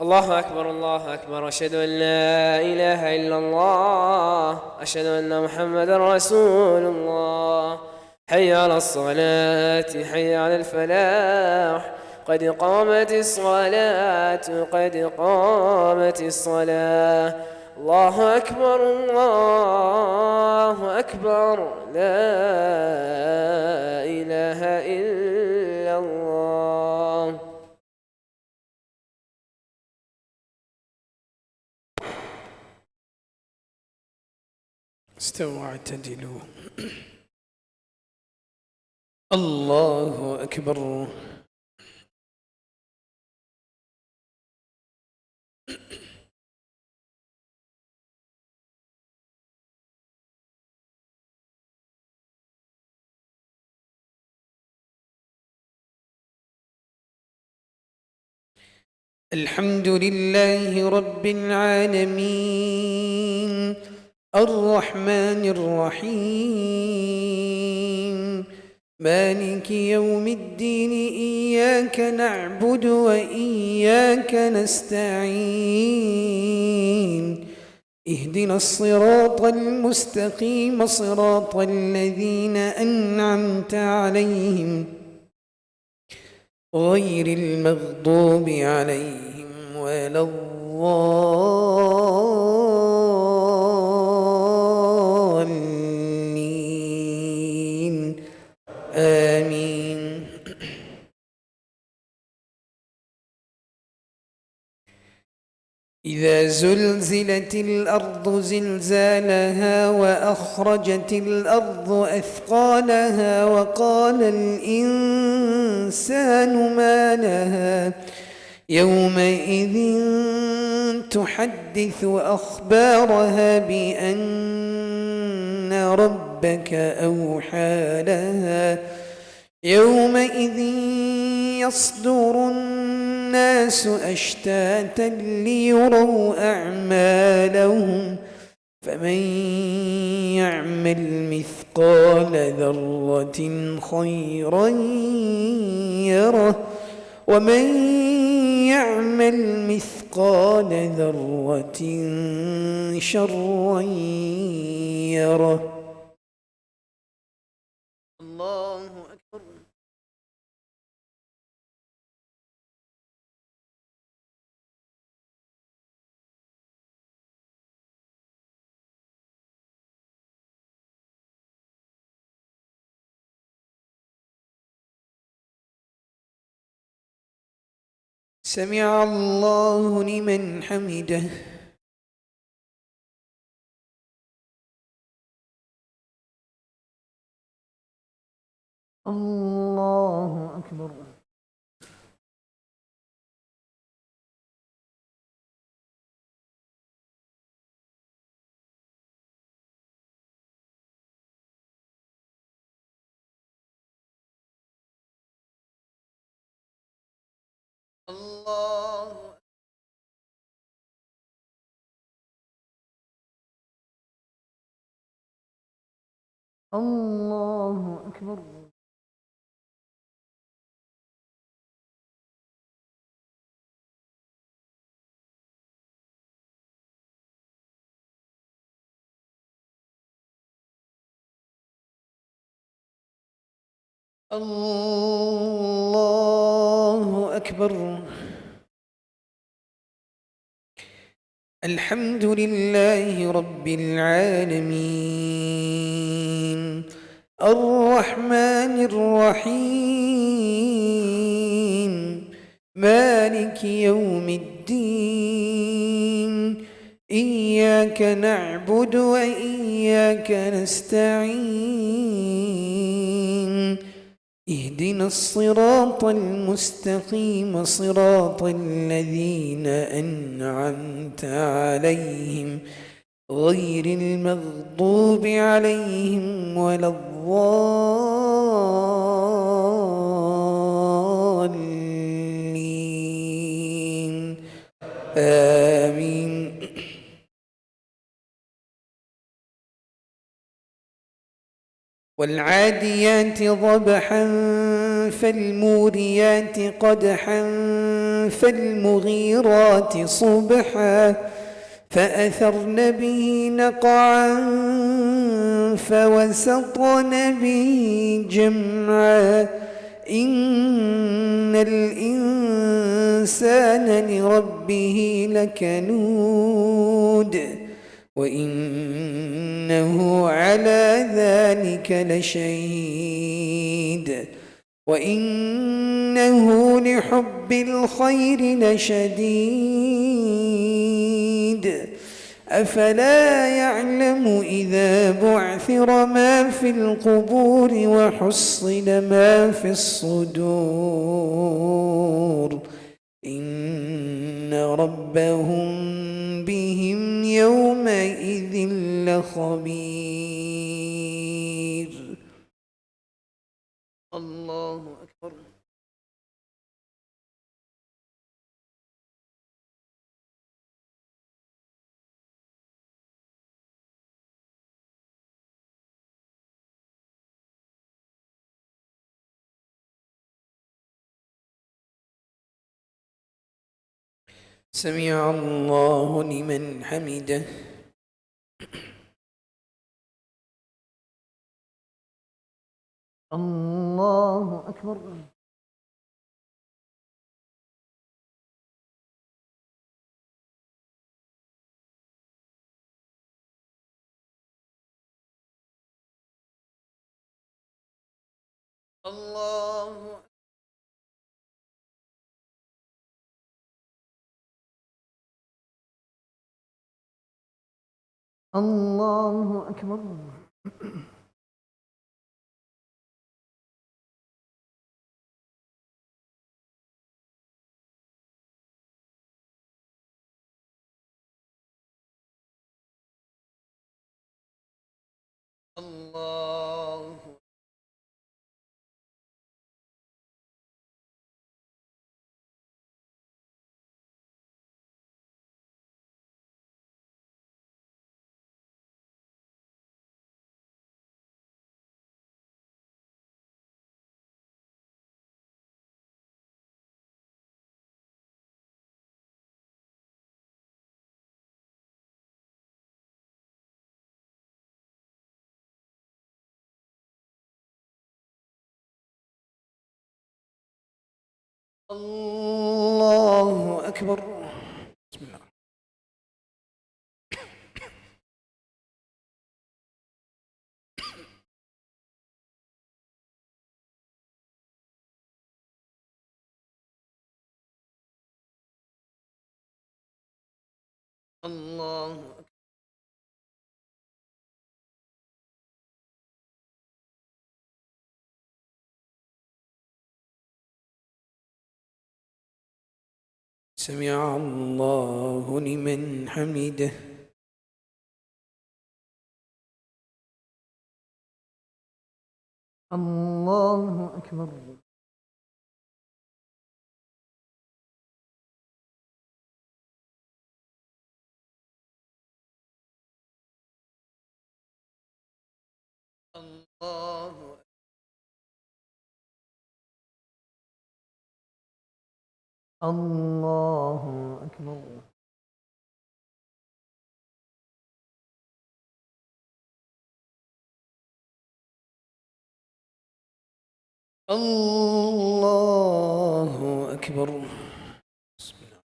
الله أكبر الله أكبر، أشهد أن لا إله إلا الله، أشهد أن محمدا رسول الله. حي على الصلاة، حي على الفلاح، قد قامت الصلاة، قد قامت الصلاة. الله أكبر الله أكبر، لا إله إلا الله. استووا واعتدلوا. الله أكبر. الحمد لله رب العالمين الرحمن الرحيم مالك يوم الدين، إياك نعبد وإياك نستعين، اهدنا الصراط المستقيم، صراط الذين أنعمت عليهم غير المغضوب عليهم ولا الضالين، آمين. إذا زلزلت الأرض زلزالها وأخرجت الأرض أثقالها وقال الإنسان ما لها يومئذ تحدث أخبارها بأن ربك أوحى لها يومئذ يصدر الناس أشتاتا ليروا أعمالهم، فمن يعمل مثقال ذرة خيرا يره ومن يعمل مثقال ذرة شرا يره. الله أكبر. سمع الله لمن حمده. الله أكبر. الله الله أكبر. الله أكبر. الحمد لله رب العالمين الرحمن الرحيم مالك يوم الدين، إياك نعبد وإياك نستعين، اهدنا الصراط المستقيم، صراط الذين أنعمت عليهم غير المغضوب عليهم ولا الضالين، آمين. والعاديات ضبحا فالموريات قدحا فالمغيرات صبحا فأثرن به نقعا فوسطن به جمعا إن الإنسان لربه لكنود وإنه على ذلك لشهيد وإنه لحب الخير لشديد أفلا يعلم إذا بعثر ما في القبور وحصل ما في الصدور إن ربهم بهم يومئذ لخبير. الله أكبر. سمع الله لمن حمده. الله أكبر. الله الله أكبر. الله الله أكبر. بسم الله. الله أكبر. سمع الله لمن حمده. الله أكبر. الله الله أكبر. الله أكبر. بسم الله.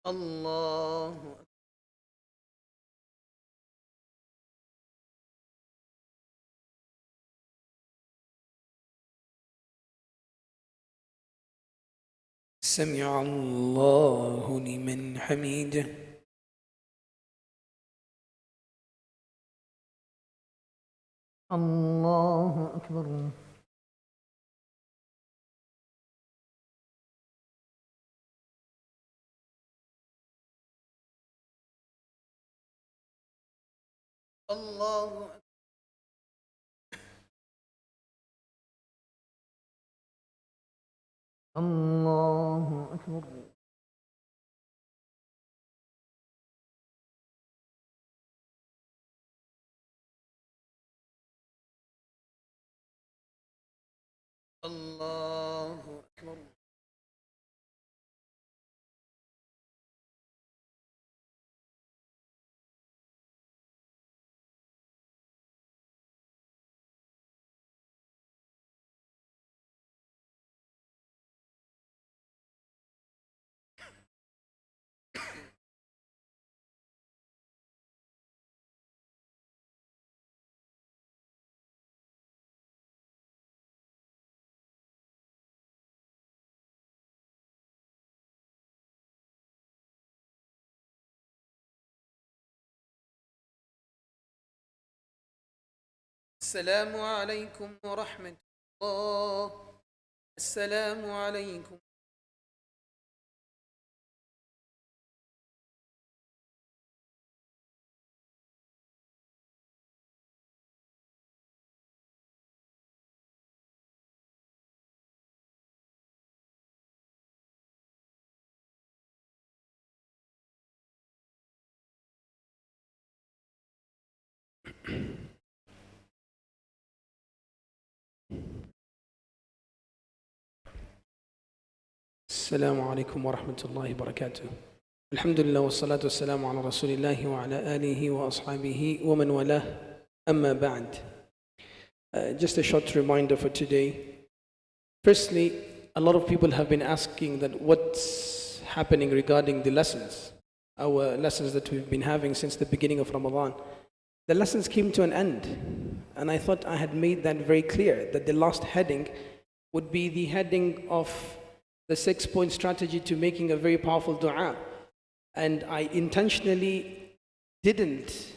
الله سمع الله لمن حمده. الله أكبر. الله الله أكبر. الله أكبر. السلام عليكم ورحمة الله. السلام عليكم. السلام عليكم ورحمة الله وبركاته. الحمد لله والصلاة والسلام على رسول الله وعلى آله وأصحابه ومن والاه. أما بعد. Just a short reminder for today. Firstly, a lot of people have been asking that what's happening regarding the lessons, our lessons that we've been having since the beginning of Ramadan. The lessons came to an end, and I thought I had made that very clear, that the last heading would be the heading of the 6-point strategy to making a very powerful dua. And I intentionally didn't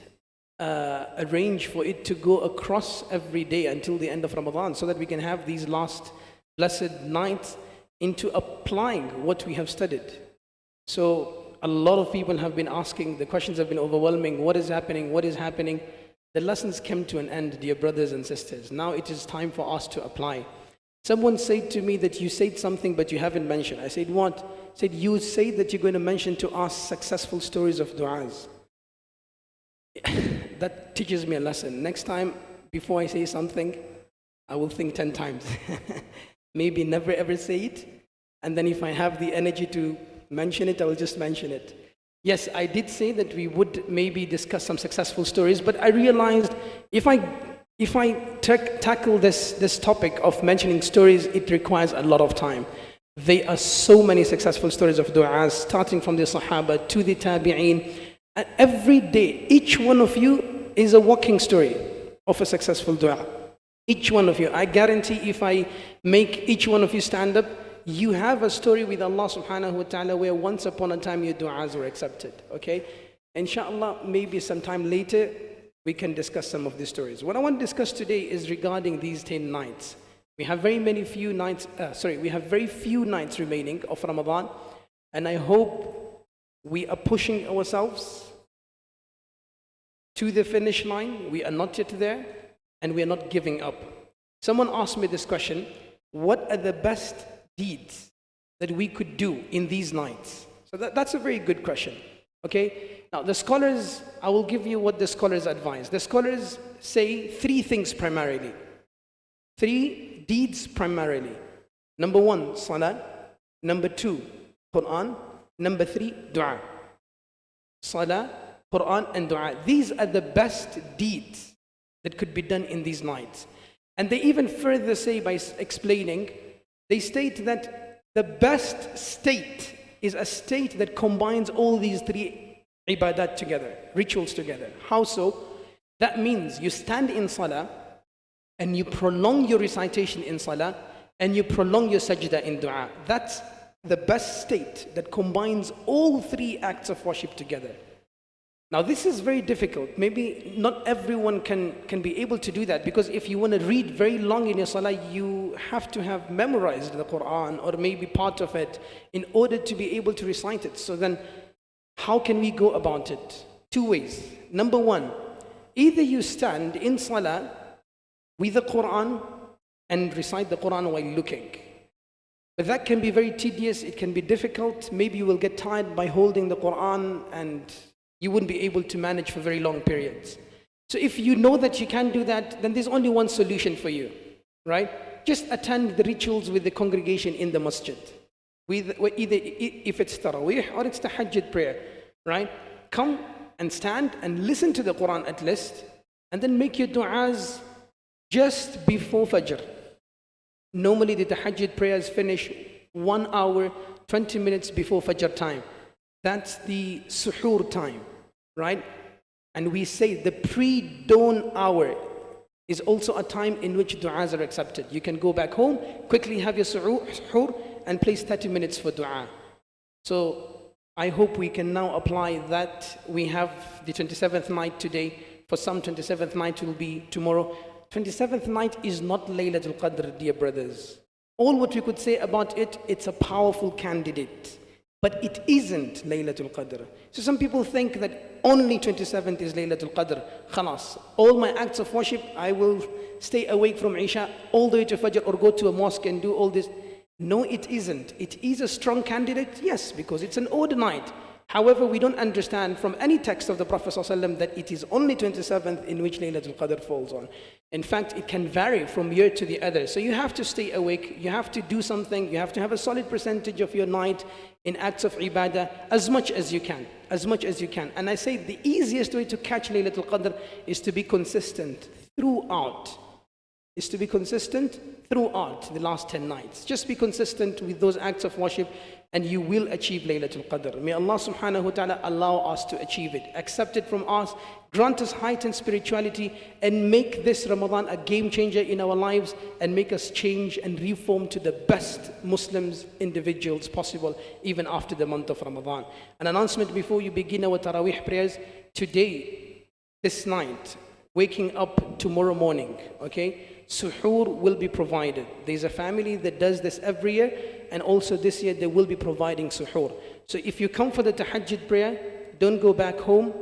arrange for it to go across every day until the end of Ramadan, so that we can have these last blessed nights into applying what we have studied. So a lot of people have been asking, the questions have been overwhelming. What is happening? What is happening? The lessons came to an end, dear brothers and sisters. Now it is time for us to apply. Someone said to me that you said something but you haven't mentioned. I said, what? I said, you said that you're going to mention to us successful stories of du'as. That teaches me a lesson. Next time, before I say something, I will think 10 times. Maybe never ever say it. And then if I have the energy to mention it, I will just mention it. Yes, I did say that we would maybe discuss some successful stories, but I realized if I tackle this topic of mentioning stories, it requires a lot of time. There are so many successful stories of du'as, starting from the Sahaba to the Tabi'een. And every day, each one of you is a walking story of a successful du'a. Each one of you. I guarantee if I make each one of you stand up, you have a story with Allah subhanahu wa ta'ala where once upon a time your du'as were accepted. Okay? Inshallah, maybe sometime later, we can discuss some of these stories. What I want to discuss today is regarding these 10 nights. We have very few nights remaining of Ramadan, and I hope we are pushing ourselves to the finish line. We are not yet there, and we are not giving up. Someone asked me this question: what are the best deeds that we could do in these nights? So that's a very good question. Okay? Now, the scholars, I will give you what the scholars advise. The scholars say 3 things primarily. 3 deeds primarily. Number 1, salah. Number 2, Quran. Number 3, dua. Salah, Quran, and dua. These are the best deeds that could be done in these nights. And they even further say by explaining, they state that the best state is a state that combines all these 3 ibadat together, rituals together. How so? That means you stand in salah and you prolong your recitation in salah and you prolong your sajda in dua. That's the best state that combines all 3 acts of worship together. Now this is very difficult. Maybe not everyone can be able to do that, because if you want to read very long in your salah, you have to have memorized the Quran or maybe part of it in order to be able to recite it. So then how can we go about it? 2 ways. Number 1, either you stand in salah with the Quran and recite the Quran while looking. But that can be very tedious, it can be difficult. Maybe you will get tired by holding the Quran and you wouldn't be able to manage for very long periods. So if you know that you can't do that, then there's only one solution for you, right? Just attend the rituals with the congregation in the masjid. Either if it's Taraweeh or it's Tahajjud prayer, right? Come and stand and listen to the Quran at least, and then make your du'as just before Fajr. Normally the Tahajjud prayers finish 1 hour, 20 minutes before Fajr time. That's the suhoor time, right? And we say the pre-dawn hour is also a time in which du'as are accepted. You can go back home, quickly have your suhoor, and place 30 minutes for du'a. So I hope we can now apply that. We have the 27th night today. For some, 27th night will be tomorrow. 27th night is not Laylatul Qadr, dear brothers. All what we could say about it, it's a powerful candidate. But it isn't Laylatul Qadr. So some people think that only 27th is Laylatul Qadr. Khalas. All my acts of worship, I will stay awake from Isha all the way to Fajr or go to a mosque and do all this. No, it isn't. It is a strong candidate, yes, because it's an odd night. However, we don't understand from any text of the Prophet ﷺ that it is only 27th in which Laylatul Qadr falls on. In fact, it can vary from year to the other. So you have to stay awake, you have to do something, you have to have a solid percentage of your night in acts of ibadah as much as you can, as much as you can. And I say the easiest way to catch Laylatul Qadr is to be consistent throughout. Is to be consistent throughout the last 10 nights. Just be consistent with those acts of worship and you will achieve Laylatul Qadr. May Allah subhanahu wa ta'ala allow us to achieve it. Accept it from us, grant us heightened spirituality, and make this Ramadan a game changer in our lives and make us change and reform to the best Muslims, individuals possible, even after the month of Ramadan. An announcement before you begin our Taraweeh prayers. Today, this night, waking up tomorrow morning, okay? Suhoor will be provided. There's a family that does this every year, and also this year they will be providing suhoor. So if you come for the tahajjud prayer, don't go back home.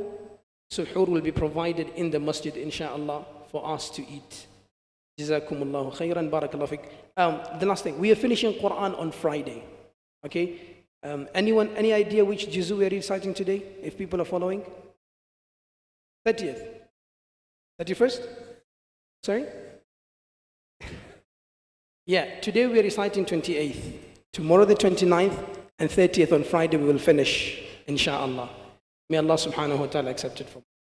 Suhoor will be provided in the masjid, inshallah, for us to eat. Jazakumullahu khairan, barakallahu fik. The last thing, we are finishing Quran on Friday. Okay? Anyone, any idea which juzu we are reciting today, if people are following? 30th? 31st? Sorry? Yeah, today we are reciting 28th. Tomorrow the 29th, and 30th on Friday we will finish, inshallah. May Allah subhanahu wa ta'ala accept it from us.